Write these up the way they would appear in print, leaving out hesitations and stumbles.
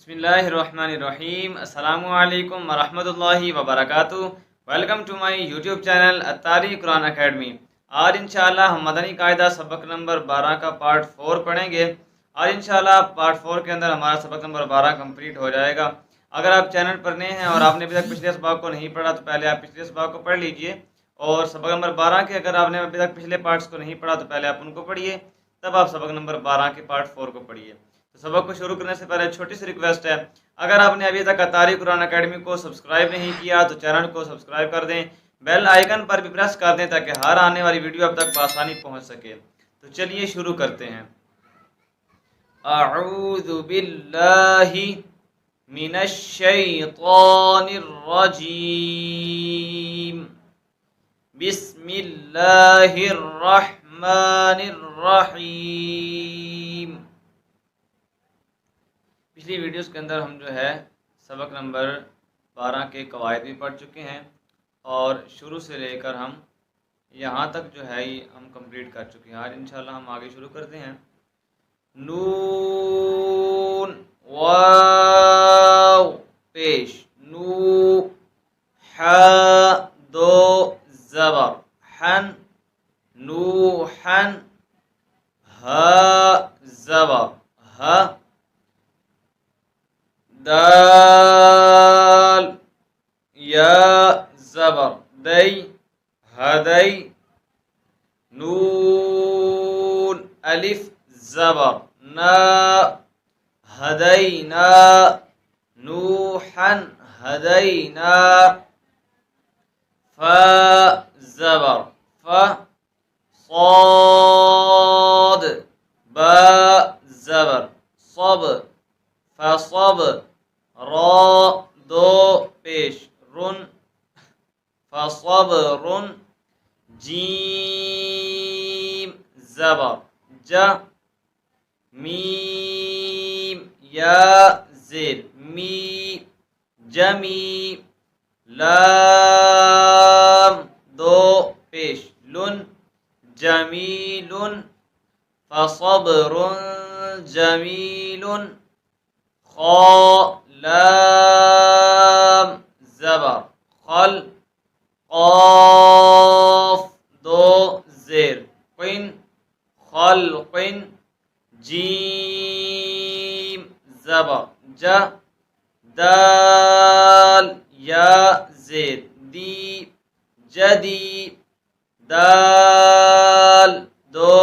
बिस्मिल्लाहिर्रहमानिर्रहीम। अस्सलामुअलैकुम वरहमतुल्लाहि वबरकातुहू। Welcome to my YouTube channel Attari Quran academy. आज इंशाअल्लाह हम मदनी कायदा सबक नंबर 12 का पार्ट 4 पढ़ेंगे। और इंशाअल्लाह पार्ट 4 के अंदर हमारा सबक नंबर 12 कंप्लीट हो जाएगा। अगर आप चैनल पर नए हैं और आपने अभी तक पिछले सबक को नहीं पढ़ा तो पहले आप पिछले सबक को पढ़ लीजिए। और सबक नंबर 12 के अगर आपने अभी तक पिछले पार्ट्स को नहीं पढ़ा तो पहले आप उनको पढ़िए, तब आप सबक नंबर 12 के पार्ट 4 को पढ़िए। तो सबक को शुरू करने से पहले छोटी सी रिक्वेस्ट है, अगर आपने अभी तक अत्तारी कुरान अकेडमी को सब्सक्राइब नहीं किया तो चैनल को सब्सक्राइब कर दें, बेल आइकन पर भी प्रेस कर दें ताकि हर आने वाली वीडियो अब तक बआसानी पहुंच सके। तो चलिए शुरू करते हैं। अऊज़ु बिल्लाहि मिनश शैतानिर रजीम। बिस्मिल्लाहिर रहमानिर रहीम। पिछली वीडियोस के अंदर हम जो है सबक नंबर 12 के कवायद भी पढ़ चुके हैं और शुरू से लेकर हम यहाँ तक जो है ये हम कंप्लीट कर चुके हैं। आज इंशाल्लाह हम आगे शुरू करते हैं। नून वाव पेश, नू हा दो ज़बर हन, नूहन हा ज़बर हा, दाल या ज़बर दै हदै, नून अलिफ ज़बर ना हदैना, नूहन हदैना, फा ज़बर फा, صاد बा ज़बर सब फसब, रा दो पेश रुन फसबरुन, जीम ज़बर जा, मीम या ज़ेर मी जमी, लाम दो पेश लुन जमीलुन, फसबरुन जमीलुन, खा लाम ज़बर खल, क़ाफ दो ज़ेर क़िन ख़ल्क़िन, जीम ज़बर जा, दाल या ज़ेर दी जदी, दाल दो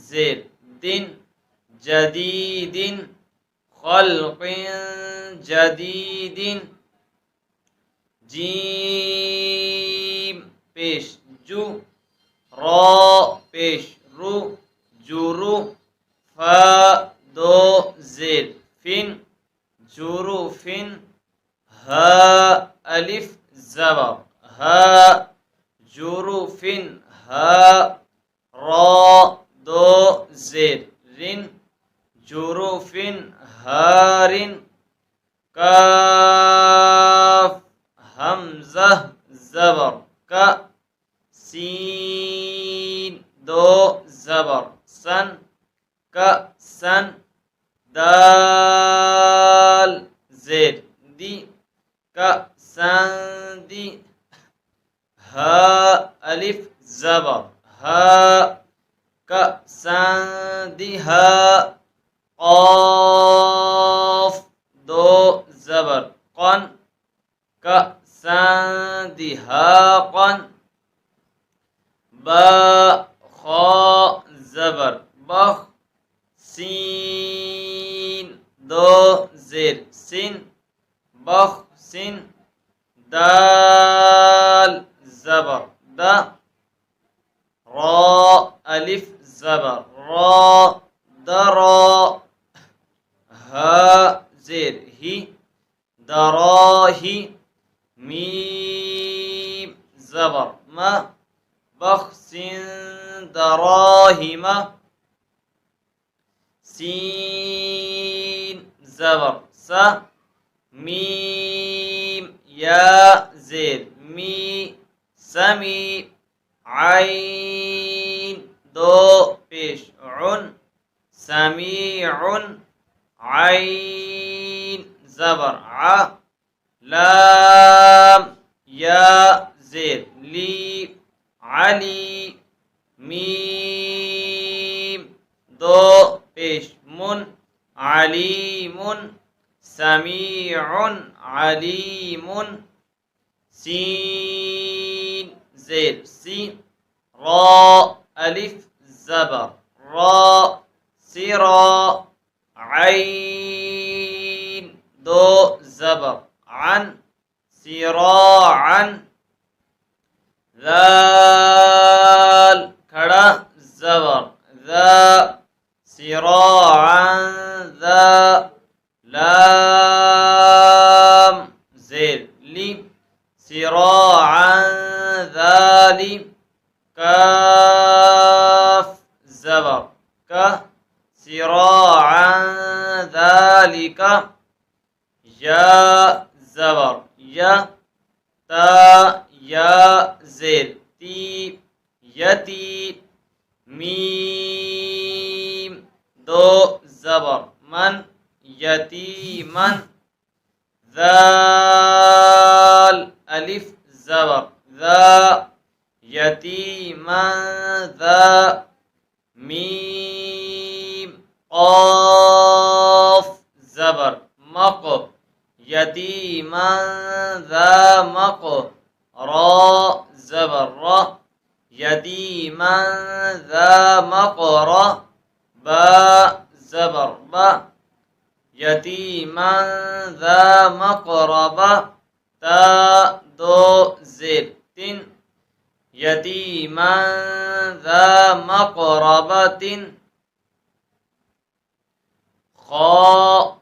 ज़ेर दिन जदीदिन, खल्क़िन जदीदिन, जीम पेश जू, रा पेश रु जुरु, फा दो ज़ेर फिन जुरु फिन, हा अलिफ ज़बर हा जुरु फिन हा, रा दो ज़ेर रिन जुरु फिन हारिन, काफ हमज़ा ज़बर का, सीन दो ज़बर सन का सन, दाल ज़ेर दी का संदी, हा अलिफ ज़बर हा का संदी हा, क़ाफ दो ज़बर क़न का संदी हा क़न, बा खा ज़बर बख, सीन दो ज़ेर सिन बख सिन, दाल ज़बर दा, रा अलिफ ज़बर रा दरा, हा ज़ेर ही दराही, मीम ज़बर मा, बख्सिन दराहिमा, सीन ज़बर सा, मीम या ज़ेर मी समी, आइन दो पेश उन समीउन, आइन ज़बर आ, लाम या ज़ेर ली, अली, मीम दो पेश मुन, अलीमुन, समीउन, अलीमुन, सीन ज़ेर सी, रा अलिफ ज़बर रा, सिरा, आइन दो ज़बर अन, सिराअन, ज़ाल खड़ा ज़बर ज़ा, सिराअन ज़ा, लाम ज़ेर ली, सिराअन ज़ाली, काफ ज़बर का, सिराअन ज़ालिका, या ज़बर या, ता या ज़ेर ती, यती, मीम दो ज़बर मन, यतीमन, ज़ाल अलिफ ज़बर ज़ा, यतीमन ज़ा, मीम क़ाफ ज़बर मक़, यतीमन ज़ा मक़, रा ज़बर रा, यतीमन ज़ा मक़रा, बा ज़बर बा, यतीमन ज़ा मक़रबा, ता दो ज़ेर तिन, यतीमन ज़ा मक़रबतिन, खा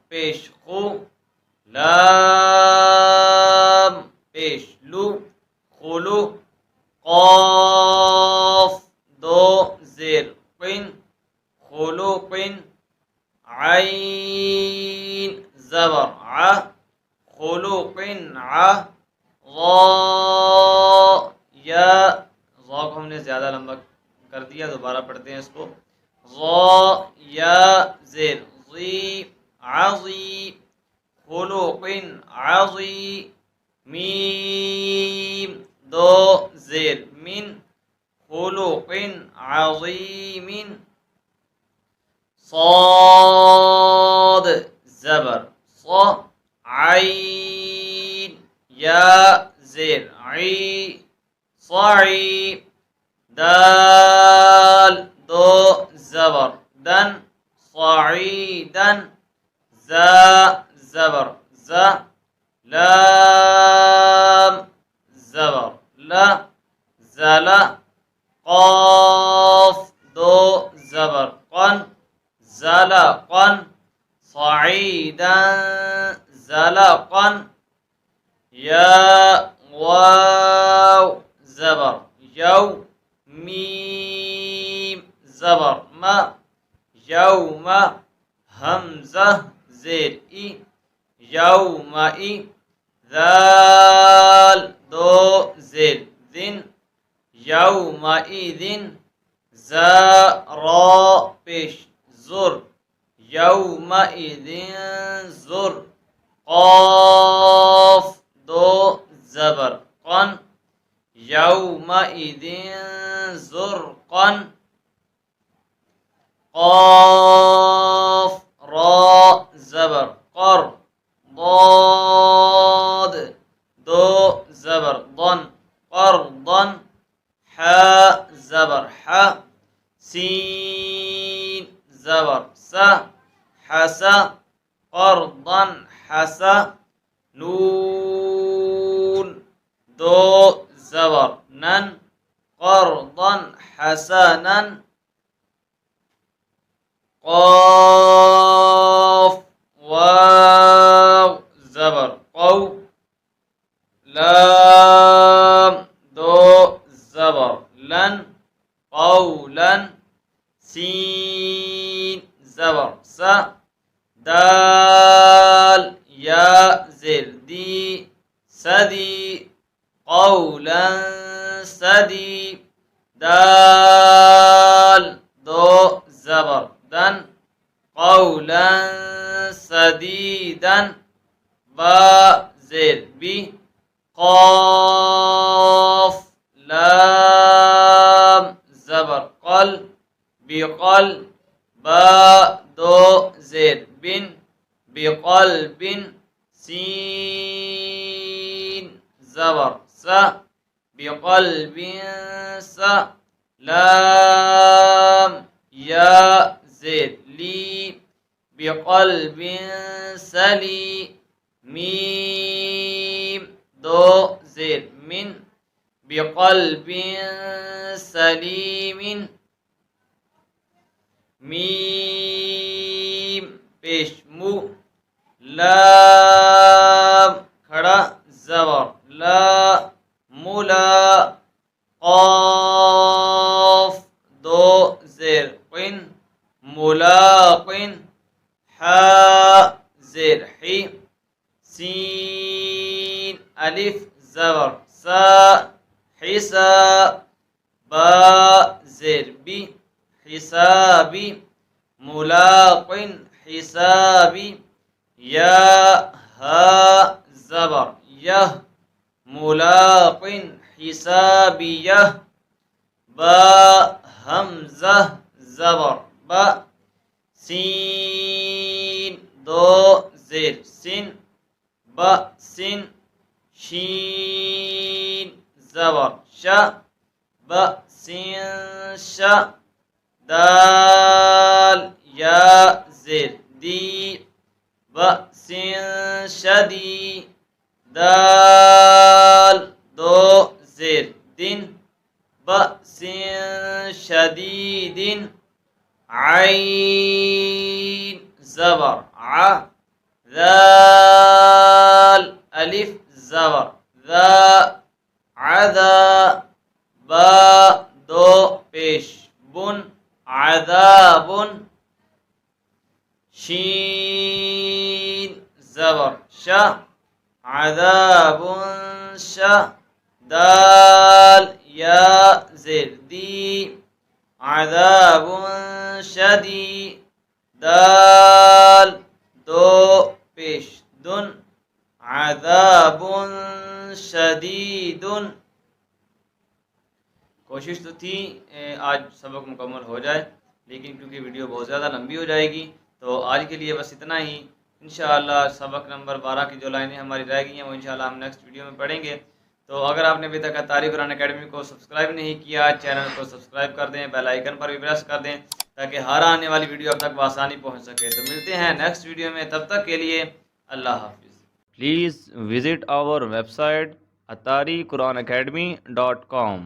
पेश खु, लाम पेश लू, खुलू, क़ाफ दो ज़ेर क़िन, खुलुक़िन, आइन ज़बर आ, खुलुक़िन आ, ज़ा या, ज़ा को हमने ज़्यादा लंबा कर दिया, दोबारा पढ़ते हैं इसको, ज़ा या ज़ेर ज़ी, आज़ी, खुलुक़िन आज़ी, मीम दो ज़ेर मिन, खुलुक़िन आज़ीमिन, साद ज़बर सा, आइन या ज़ेर आई, साई, दाल दो ज़बर दन, साईदन, ज़ा ज़बर ज़ा, लाम ज़बर ला, ज़ला, क़ाफ दो ज़बर क़न, ज़लक़न, सईदन ज़लक़न, या वाव ज़बर यौ, मीम ज़बर मा, यौमा, हमज़ा ज़ेर ई, यौमई, ज़ाल दो ज़ेर दिन, यौमइदिन, ज़ा रा पेश ज़ुर, यौमइदिन ज़ुर, क़ाफ दो ज़बर क़न, यौमइदिन ज़ुरक़न, क़ाफ रा ज़बर क़र, ضاد दो ज़बर ضن, क़रदन, हा ज़बर हा, सीन ज़बर सा, हसा, क़रदन हसा, नून दो ज़बर नन, क़रदन हसनन, क़ाफ वाव ज़बर क़ौ, लाम दो ज़बर लन, क़ौलन, सीन ज़बर सा, दाल या ज़ेर दी, सदी, क़ौलन सदी, दाल दो ज़बर दन, क़ौलन सदीदन, बा ज़ेर बी क़ाफ़ लाम ज़बर क़ल बिक़ल बा दो ज़ेर बिन बिक़ल्बिन सीन ज़बर सा बिक़ल्बिन सा लाम या ज़ेर ली बिक़ल्बिन सली मीम दो ज़ेर मिन बिक़ल्बिन सलीमिन मीम पेश मु लाम खड़ा ज़बर ला मुला क़ाफ़ दो ज़ेर क़िन मुलाक़िन हा ज़ेर ही सीन अलिफ ज़बर सा हिसा बा ज़ेर बी हिसाबी मुलाक़िन हिसाबी या हा ज़बर यह मुलाक़िन हिसाबियह बा हमज़ा ज़बर बा सीन दो ज़ेर सिन ब सिन शीन ज़बर श ब सिन श दाल या ज़ेर दी ब सिन शदी दाल दो ज़ेर दिन ब सिन शदीदिन आइन ज़बर आ ज़ाल अलिफ ज़बर ज़ा अज़ा बा दो पेश बुन अज़ाबुन शीन ज़बर श अज़ाबुन श दाल या ज़ेर दी अज़ाबुन शदी दाल दो पेश दुन अज़ाबुन शदीदुन। कोशिश तो थी आज सबक मुकम्मल हो जाए, लेकिन क्योंकि वीडियो बहुत ज़्यादा लंबी हो जाएगी तो आज के लिए बस इतना ही। इंशाअल्लाह सबक नंबर 12 की जो लाइनें हमारी रह गई हैं वो इंशाअल्लाह हम नेक्स्ट वीडियो में पढ़ेंगे। तो अगर आपने अभी तक अत्तारी कुरान अकेडमी को सब्सक्राइब नहीं किया, चैनल को सब्सक्राइब कर दें, बेल आइकन पर भी प्रेस कर दें ताकि हर आने वाली वीडियो अब तक बआसानी पहुंच सके। तो मिलते हैं नेक्स्ट वीडियो में, तब तक के लिए अल्लाह हाफिज़। Please visit our website attariquranacademy.com।